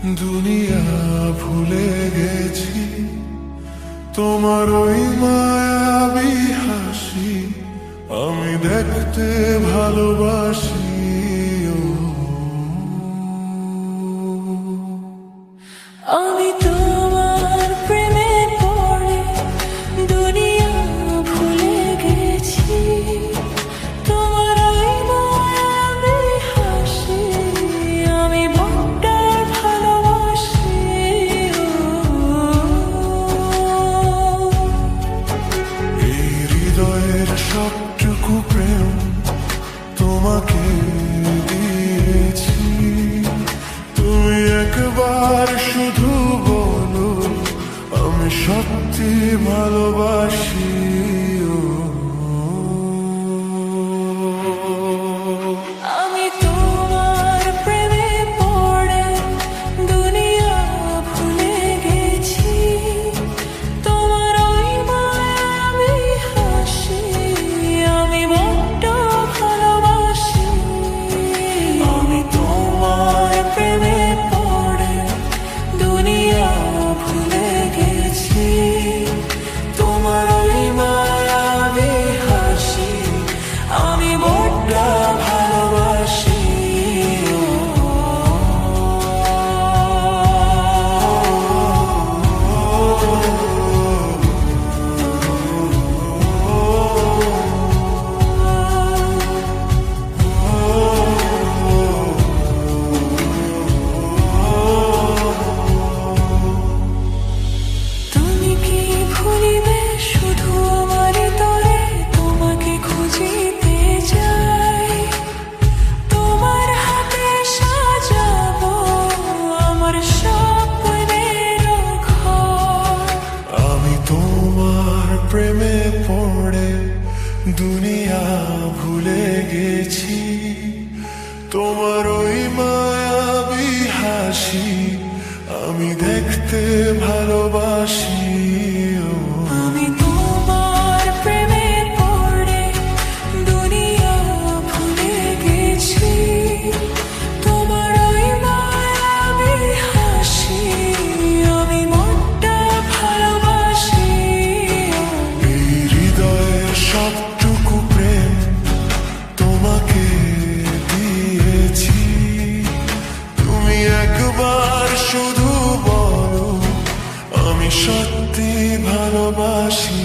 দুনিয়া ভুলে গেছি তোমার ওই মায়াবী হাসি আমি দেখতে ভালোবাসি। আমি তোমার প্রেমে পড়ে দুনিয়া ভুলে গেছি, তোমার ওই মায়াবী হাসি আমি বড্ড ভালোবাসি। এই হৃদয়ের সবটুকু প্রেম তোমাকে দিয়েছি, তুমি একবার শুধু বলো আমি সত্যি ভালোবাসি। আমি তোমার প্রেমে পড়ে দুনিয়া ভুলে গেছি, তোমার ওই মায়াবী হাসি আমি বড্ড ভালোবাসি। আমি তোমার প্রেমে পড়ে দুনিয়া ভুলে গেছি, তোমার ওই মায়াবী হাসি আমি বড্ড ভালোবাসি। তুমি কি ভুলিবে শুধু আমার তরে তোমাকে খুঁজিতে যাই, তোমার হাতে সাজাবো আমার স্বপ্নের ঘর। আমি তোমার প্রেমে পড়ে দুনিয়া ভুলে গেছি, তোমার ওই মায়াবী হাসি আমি দেখতে ভালোবাসি। আমি তোমার প্রেমে পড়ে দুনিয়া ভুলে গেছি, তোমার ওই মায়াবী হাসি আমি বড্ড ভালোবাসি। এই হৃদয়ের সবটুকু প্রেম তোমাকে দিয়েছি, তুমি একবার শুধু বলো আমি সত্যি ভালোবাসি।